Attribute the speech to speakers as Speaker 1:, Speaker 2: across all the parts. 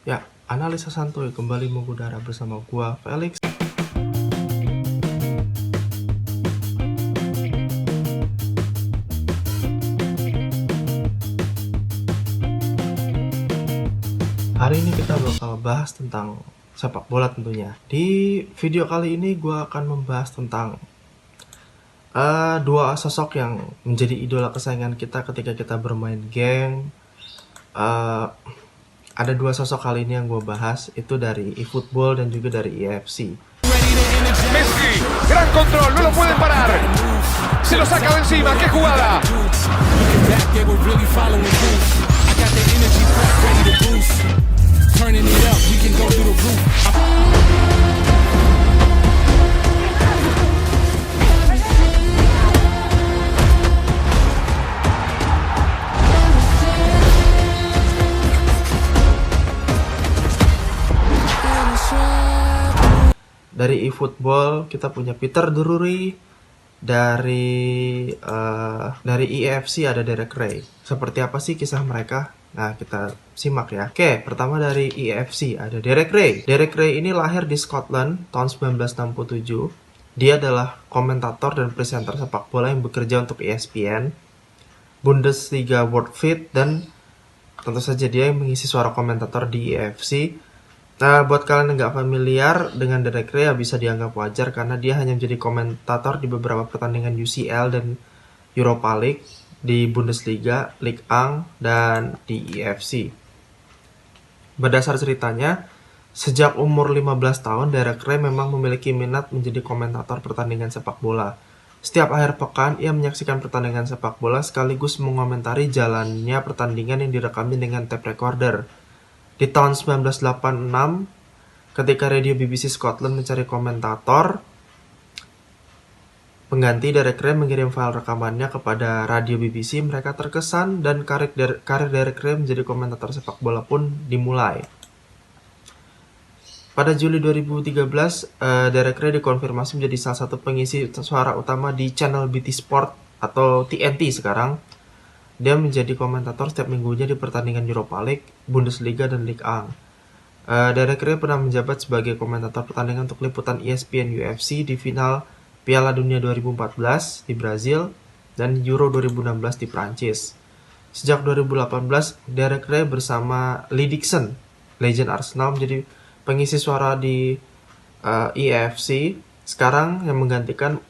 Speaker 1: Ya, analisa santuy kembali mengudara bersama gua Felix. Hari ini kita bakal bahas tentang sepak bola tentunya. Di video kali ini gua akan membahas tentang dua sosok yang menjadi idola kesayangan kita ketika kita bermain game. Ada dua sosok kali ini yang gue bahas, itu dari eFootball dan juga dari EFC.
Speaker 2: Messi, gran control, no lo pueden parar. Se lo saca de encima, qué jugada.
Speaker 1: Dari eFootball kita punya Peter Drury, dari EFC ada Derek Ray. Seperti apa sih kisah mereka? Nah, kita simak ya. Oke, pertama dari EFC ada Derek Ray. Derek Ray ini lahir di Scotland tahun 1967. Dia adalah komentator dan presenter sepak bola yang bekerja untuk ESPN, Bundesliga World Feed, dan tentu saja dia yang mengisi suara komentator di EFC. Nah, buat kalian yang nggak familiar dengan Derek Ray, bisa dianggap wajar karena dia hanya menjadi komentator di beberapa pertandingan UCL dan Europa League, di Bundesliga, Ligue 1, dan di EFC. Berdasar ceritanya, sejak umur 15 tahun, Derek Ray memang memiliki minat menjadi komentator pertandingan sepak bola. Setiap akhir pekan, ia menyaksikan pertandingan sepak bola sekaligus mengomentari jalannya pertandingan yang direkamnya dengan tape recorder. Di tahun 1986, ketika radio BBC Scotland mencari komentator pengganti, Derek Ray mengirim file rekamannya kepada radio BBC. Mereka terkesan dan karir Derek Ray menjadi komentator sepak bola pun dimulai. Pada Juli 2013, Derek Ray dikonfirmasi menjadi salah satu pengisi suara utama di channel BT Sport atau TNT sekarang. Dia menjadi komentator setiap minggunya di pertandingan Europa League, Bundesliga, dan Ligue 1. Derek Ray pernah menjabat sebagai komentator pertandingan untuk liputan ESPN UFC di final Piala Dunia 2014 di Brazil dan Euro 2016 di Prancis. Sejak 2018, Derek Ray bersama Lee Dixon, legend Arsenal, menjadi pengisi suara di EFC. Sekarang yang menggantikan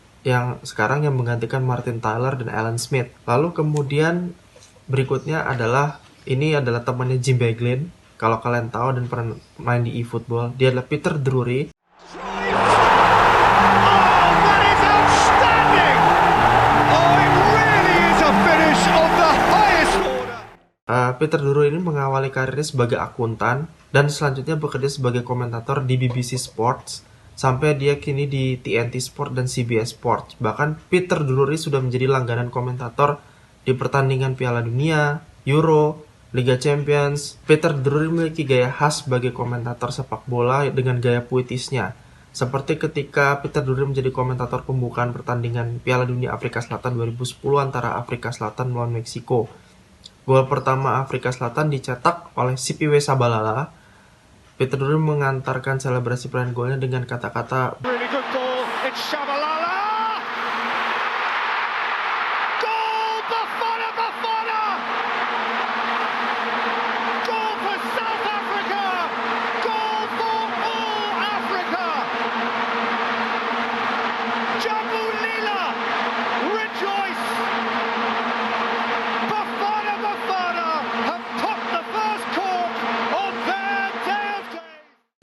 Speaker 1: Martin Tyler dan Alan Smith. Lalu kemudian berikutnya adalah temannya Jim Beglin. Kalau kalian tahu dan pernah main di eFootball, dia adalah Peter Drury. Peter Drury ini mengawali karirnya sebagai akuntan dan selanjutnya bekerja sebagai komentator di BBC Sports, sampai dia kini di TNT Sport dan CBS Sports. Bahkan Peter Drury sudah menjadi langganan komentator di pertandingan Piala Dunia, Euro, Liga Champions. Peter Drury memiliki gaya khas sebagai komentator sepak bola dengan gaya puitisnya. Seperti ketika Peter Drury menjadi komentator pembukaan pertandingan Piala Dunia Afrika Selatan 2010 antara Afrika Selatan melawan Meksiko. Gol pertama Afrika Selatan dicetak oleh Sipiwe Shabalala. Peter Drury mengantarkan selebrasi perayaan golnya dengan kata-kata,
Speaker 2: Really good goal, it's Shabalala! Goal, Bafana Bafana! Goal for South Africa! Goal for all Africa! Jambu Lila, rejoice! Bafana Bafana have popped the first cork on their day of days!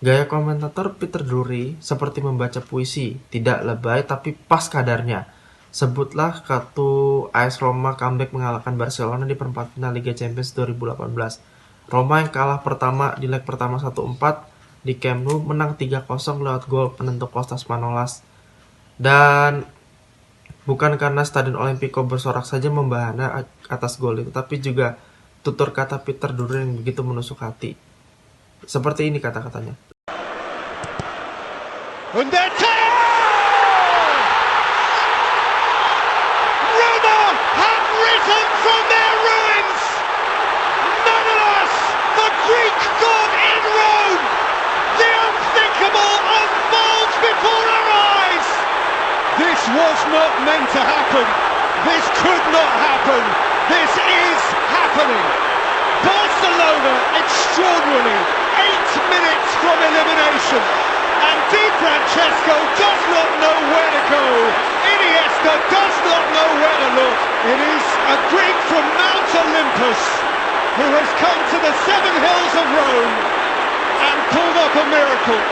Speaker 1: gaya komentator Peter Drury seperti membaca puisi, tidak lebay tapi pas kadarnya. Sebutlah kartu AS Roma comeback mengalahkan Barcelona di perempat final Liga Champions 2018. Roma yang kalah pertama di leg pertama 1-4 di Camp Nou menang 3-0 lewat gol penentu Kostas Manolas. Dan bukan karena Stadion Olimpico bersorak saja membahana atas gol itu, tapi juga tutur kata Peter Drury yang begitu menusuk hati. Seperti ini kata-katanya.
Speaker 2: And they're taken! Roma have risen from their ruins! Nonetheless, the Greek god in Rome!
Speaker 3: was not meant to happen. This could not happen. This is happening. Barcelona extraordinarily 8 minutes from elimination. And Di Francesco does not know where to go. Iniesta does not know where to look. It is a Greek from Mount Olympus who has come to the 7 hills of Rome and pulled up a miracle.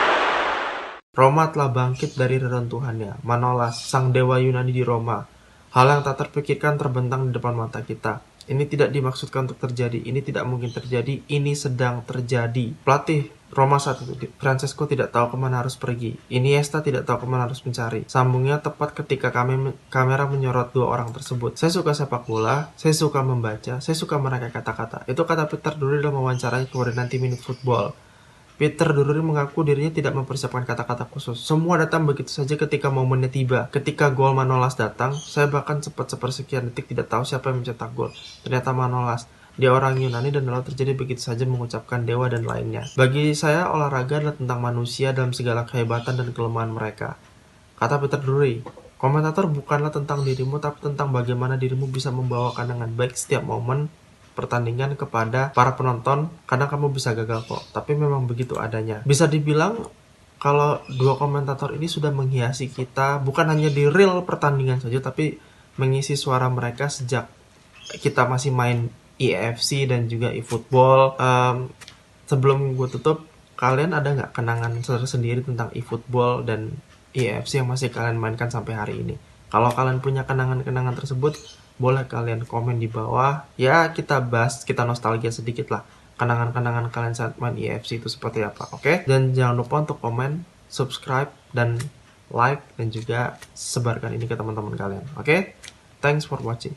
Speaker 1: Roma telah bangkit dari reruntuhannya. Manolas, sang dewa Yunani di Roma. Hal yang tak terpikirkan terbentang di depan mata kita. Ini tidak dimaksudkan untuk terjadi. Ini tidak mungkin terjadi. Ini sedang terjadi. Pelatih Roma saat itu, Francesco, tidak tahu kemana harus pergi. Iniesta tidak tahu kemana harus mencari. Sambungnya tepat ketika kamera menyorot dua orang tersebut. Saya suka sepak bola. Saya suka membaca. Saya suka merangkai kata-kata. Itu kata Peter Drury dalam wawancaranya kepada 90 Minute Football. Peter Drury mengaku dirinya tidak mempersiapkan kata-kata khusus. Semua datang begitu saja ketika momennya tiba. Ketika gol Manolas datang, saya bahkan sempat sepersekian detik tidak tahu siapa yang mencetak gol. Ternyata Manolas. Dia orang Yunani dan lalu terjadi begitu saja mengucapkan dewa dan lainnya. Bagi saya, olahraga adalah tentang manusia dalam segala kehebatan dan kelemahan mereka. Kata Peter Drury, komentator bukanlah tentang dirimu, tapi tentang bagaimana dirimu bisa membawakan dengan baik setiap momen pertandingan kepada para penonton. Kadang kamu bisa gagal kok, tapi memang begitu adanya. Bisa dibilang kalau dua komentator ini sudah menghiasi kita bukan hanya di real pertandingan saja, tapi mengisi suara mereka sejak kita masih main EFC dan juga eFootball. Sebelum gue tutup, kalian ada nggak kenangan sendiri tentang eFootball dan EFC yang masih kalian mainkan sampai hari ini? Kalau kalian punya kenangan-kenangan tersebut, boleh kalian komen di bawah. Ya, kita bahas, kita nostalgia sedikit lah. Kenangan-kenangan kalian saat main EFC itu seperti apa, oke? Dan jangan lupa untuk komen, subscribe, dan like, dan juga sebarkan ini ke teman-teman kalian, oke? Thanks for watching.